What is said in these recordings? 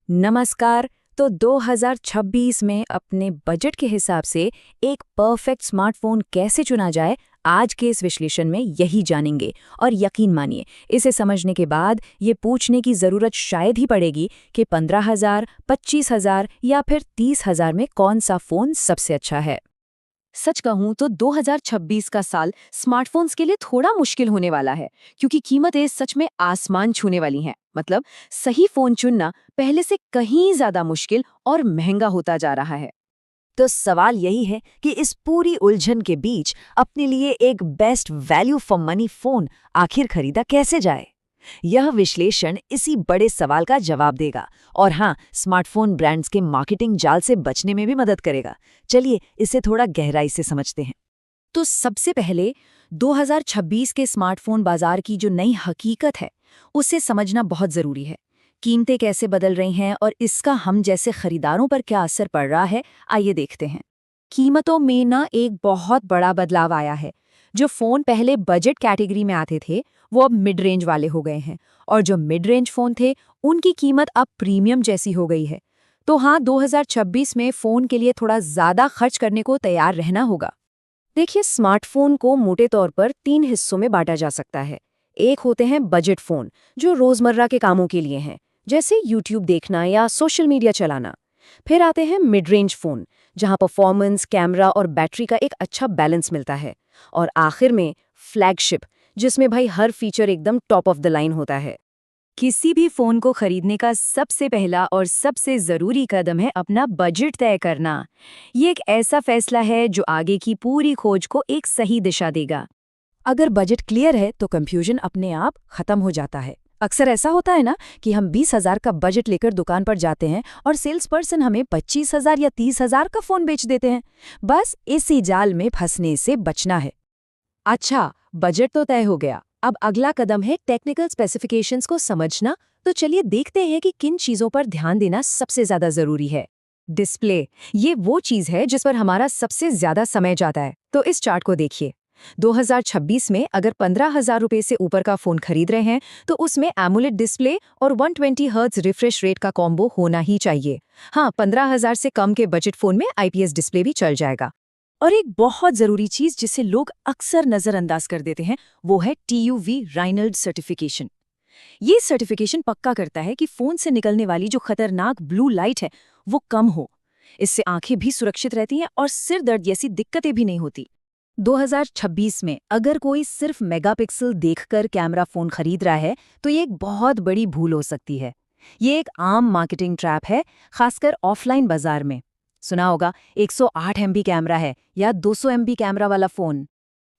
नमस्कार। तो 2026 में अपने बजट के हिसाब से एक परफेक्ट स्मार्टफोन कैसे चुना जाए, आज के इस विश्लेषण में यही जानेंगे। और यकीन मानिए, इसे समझने के बाद ये पूछने की ज़रूरत शायद ही पड़ेगी कि 15,000, 25,000 या फिर 30,000 में कौन सा फ़ोन सबसे अच्छा है। सच कहूं तो 2026 का साल स्मार्टफोन्स के लिए थोड़ा मुश्किल होने वाला है, क्योंकि कीमतें सच में आसमान छूने वाली हैं। मतलब सही फोन चुनना पहले से कहीं ज्यादा मुश्किल और महंगा होता जा रहा है। तो सवाल यही है कि इस पूरी उलझन के बीच अपने लिए एक best value for money phone आखिर खरीदा कैसे जाए। यह विश्लेषण इसी बड़े सवाल का जवाब देगा और हाँ, स्मार्टफोन ब्रांड्स के मार्केटिंग जाल से बचने में भी मदद करेगा। चलिए इसे थोड़ा गहराई से समझते हैं। तो सबसे पहले 2026 के स्मार्टफोन बाजार की जो नई हकीकत है, उसे समझना बहुत जरूरी है। कीमतें कैसे बदल रही हैं और इसका हम जैसे खरीदारों पर क्या असर पड़ रहा है, आइए देखते हैं। कीमतों में ना एक बहुत बड़ा बदलाव आया है। जो फोन पहले बजट कैटेगरी में आते थे, वो अब मिड रेंज वाले हो गए हैं, और जो मिड रेंज फोन थे, उनकी कीमत अब प्रीमियम जैसी हो गई है। तो हाँ, 2026 में फोन के लिए थोड़ा ज्यादा खर्च करने को तैयार रहना होगा। देखिए, स्मार्टफोन को मोटे तौर पर 3 हिस्सों में बांटा जा सकता है। एक होते हैं बजट फोन, जो रोजमर्रा के कामों के लिए हैं, जैसे यूट्यूब देखना या सोशल मीडिया चलाना। फिर आते हैं मिड रेंज फोन, जहां परफॉर्मेंस, कैमरा और बैटरी का एक अच्छा बैलेंस मिलता है। और आखिर में फ्लैगशिप, जिसमें भाई हर फीचर एकदम टॉप ऑफ द लाइन होता है। किसी भी फोन को खरीदने का सबसे पहला और सबसे जरूरी कदम है अपना बजट तय करना। ये एक ऐसा फैसला है जो आगे की पूरी खोज को एक सही दिशा देगा। अगर बजट क्लियर है तो कंफ्यूजन अपने आप खत्म हो जाता है। अक्सर ऐसा होता है ना कि हम 20,000 का बजट लेकर दुकान पर जाते हैं और सेल्स पर्सन हमें 25,000 या 30,000 का फोन बेच देते हैं। बस इसी जाल में फंसने से बचना है। अच्छा, बजट तो तय हो गया। अब अगला कदम है टेक्निकल स्पेसिफिकेशंस को समझना। तो चलिए देखते हैं कि किन चीजों पर ध्यान देना सबसे ज्यादा जरूरी है। डिस्प्ले, ये वो चीज है जिस पर हमारा सबसे ज्यादा समय जाता है। तो इस चार्ट को देखिए। 2026 में अगर 15,000 रुपए से ऊपर का फोन खरीद रहे हैं, तो उसमें एमोलेड डिस्प्ले और 120 हर्ट्ज रिफ्रेश रेट का कॉम्बो होना ही चाहिए। हाँ, 15,000 से कम के बजट फोन में आईपीएस डिस्प्ले भी चल जाएगा। और एक बहुत जरूरी चीज जिसे लोग अक्सर नजरअंदाज कर देते हैं, वो है TUV राइनल्ड सर्टिफिकेशन। ये सर्टिफिकेशन पक्का करता है कि फोन से निकलने वाली जो खतरनाक ब्लू लाइट है, वो कम हो। इससे आंखें भी सुरक्षित रहती हैं और सिर दर्द जैसी दिक्कतें भी नहीं होती। 2026 में अगर कोई सिर्फ मेगापिक्सल देखकर कैमरा फोन खरीद रहा है, तो ये एक बहुत बड़ी भूल हो सकती है। ये एक आम मार्केटिंग ट्रैप है, खासकर ऑफलाइन बाजार में। सुना होगा 108 MB कैमरा है या 200 MB कैमरा वाला फोन।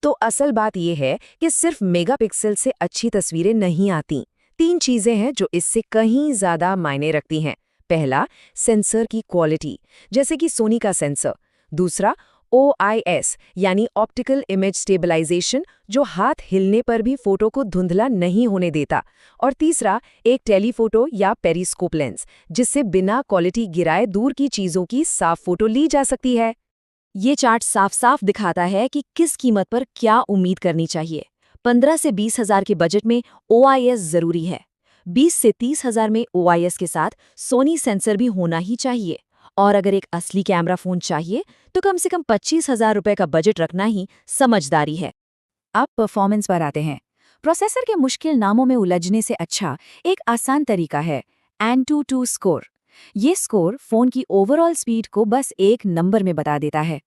तो असल बात यह है कि सिर्फ मेगापिक्सल से अच्छी तस्वीरें नहीं आती। 3 चीजें हैं जो इससे कहीं ज्यादा मायने रखती हैं। पहला, सेंसर की क्वालिटी, जैसे कि सोनी का सेंसर। दूसरा, OIS यानी ऑप्टिकल इमेज स्टेबलाइजेशन, जो हाथ हिलने पर भी फोटो को धुंधला नहीं होने देता। और तीसरा, एक टेलीफोटो या पेरिस्कोप लेंस, जिससे बिना क्वालिटी गिराए दूर की चीजों की साफ फोटो ली जा सकती है। ये चार्ट साफ साफ दिखाता है कि किस कीमत पर क्या उम्मीद करनी चाहिए। 15 से 20,000 के बजट में OIS जरूरी है। 20 से 30,000 में OIS के साथ सोनी सेंसर भी होना ही चाहिए। और अगर एक असली कैमरा फोन चाहिए, तो कम से कम 25,000 रुपए का बजट रखना ही समझदारी है। अब परफॉर्मेंस पर आते हैं। प्रोसेसर के मुश्किल नामों में उलझने से अच्छा एक आसान तरीका है AnTuTu स्कोर। ये स्कोर फोन की ओवरऑल स्पीड को बस एक नंबर में बता देता है।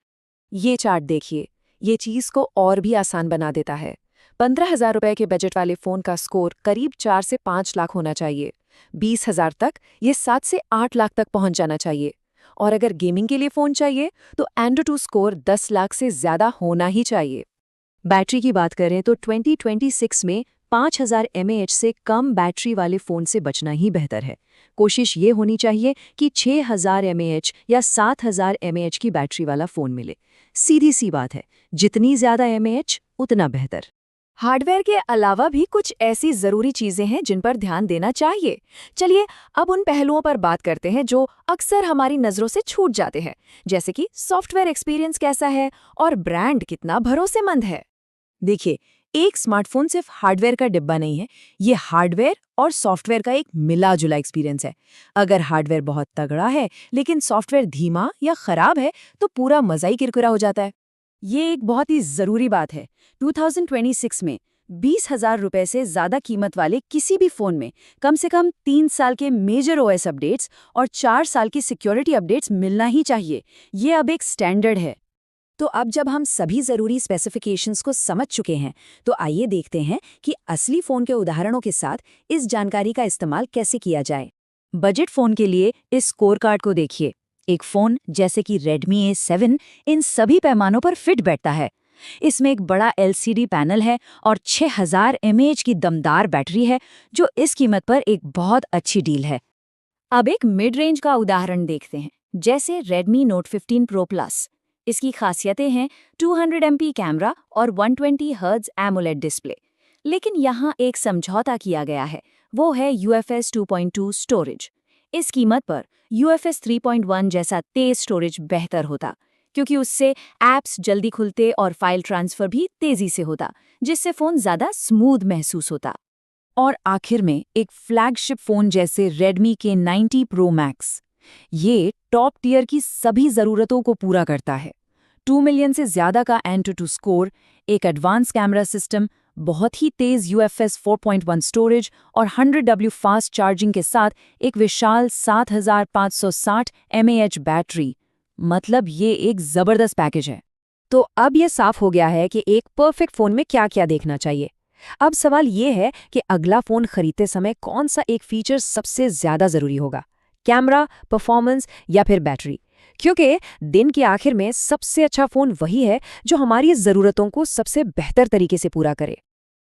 ये चार्ट देखिए, ये चीज को और भी आसान बना देता है। 15,000 रुपए के बजट वाले फोन का स्कोर करीब 4 से 5 लाख होना चाहिए। 20,000 तक ये 7 से 8 लाख तक पहुंच जाना चाहिए। और अगर गेमिंग के लिए फोन चाहिए, तो AnTuTu स्कोर 10 लाख से ज्यादा होना ही चाहिए। बैटरी की बात करें तो 2026 में 5,000 mAh से कम बैटरी वाले फ़ोन से बचना ही बेहतर है। कोशिश ये होनी चाहिए कि 6,000 mAh या 7,000 mAh की बैटरी वाला फ़ोन मिले। सीधी सी बात है, जितनी ज़्यादा mAh उतना बेहतर। हार्डवेयर के अलावा भी कुछ ऐसी ज़रूरी चीज़ें हैं जिन पर ध्यान देना चाहिए। चलिए अब उन पहलुओं पर बात करते हैं जो अक्सर हमारी नज़रों से छूट जाते हैं, जैसे कि सॉफ्टवेयर एक्सपीरियंस कैसा है और ब्रांड कितना भरोसेमंद है। देखिए, एक स्मार्टफोन सिर्फ हार्डवेयर का डिब्बा नहीं है, ये हार्डवेयर और सॉफ्टवेयर का एक मिला-जुला एक्सपीरियंस है। अगर हार्डवेयर बहुत तगड़ा है लेकिन सॉफ्टवेयर धीमा या खराब है तो पूरा मजा ही किरकिरा हो जाता है। ये एक बहुत ही जरूरी बात है। 2026 में 20,000 रुपए से ज्यादा कीमत वाले किसी भी फोन में कम से कम 3 साल के मेजर ओएस अपडेट्स और 4 साल की सिक्योरिटी अपडेट्स मिलना ही चाहिए। ये अब एक स्टैंडर्ड है। तो अब जब हम सभी जरूरी स्पेसिफिकेशंस को समझ चुके हैं, तो आइए देखते हैं कि असली फोन के उदाहरणों के साथ इस जानकारी का इस्तेमाल कैसे किया जाए। बजट फोन के लिए इस स्कोर कार्ड को देखिए। एक फोन जैसे कि Redmi A7 इन सभी पैमानों पर फिट बैठता है। इसमें एक बड़ा LCD पैनल है और 6000 mAh की दमदार बैटरी है, जो इस कीमत पर एक बहुत अच्छी डील है। अब एक मिड रेंज का उदाहरण देखते हैं, जैसे Redmi Note 15 Pro Plus। इसकी खासियतें हैं 200 MP कैमरा और 120 Hz AMOLED डिस्प्ले। लेकिन यहाँ एक समझौता किया गया है, वो है UFS 2.2 स्टोरेज। इस कीमत पर UFS 3.1 जैसा तेज स्टोरेज बेहतर होता, क्योंकि उससे ऐप्स जल्दी खुलते और फाइल ट्रांसफर भी तेजी से होता, जिससे फ़ोन ज़्यादा स्मूथ महसूस होता। और आखिर में एक फ्लैगशिप फोन जैसे Redmi के 90 Pro Max। ये टॉप टियर की सभी ज़रूरतों को पूरा करता है। 2 मिलियन से ज़्यादा का Antutu स्कोर, एक एडवांस कैमरा सिस्टम, बहुत ही तेज़ UFS 4.1 स्टोरेज और 100W फास्ट चार्जिंग के साथ एक विशाल 7560 mAh बैटरी। मतलब ये एक ज़बरदस्त पैकेज है। तो अब ये साफ हो गया है कि एक परफेक्ट फ़ोन में क्या-क्या देखना चाहिए। अब सवाल ये है कि अगला फ़ोन खरीदते समय कौन सा एक फीचर सबसे ज़्यादा ज़रूरी होगा, कैमरा, परफॉर्मेंस या फिर बैटरी? क्योंकि दिन के आखिर में सबसे अच्छा फ़ोन वही है जो हमारी ज़रूरतों को सबसे बेहतर तरीके से पूरा करे।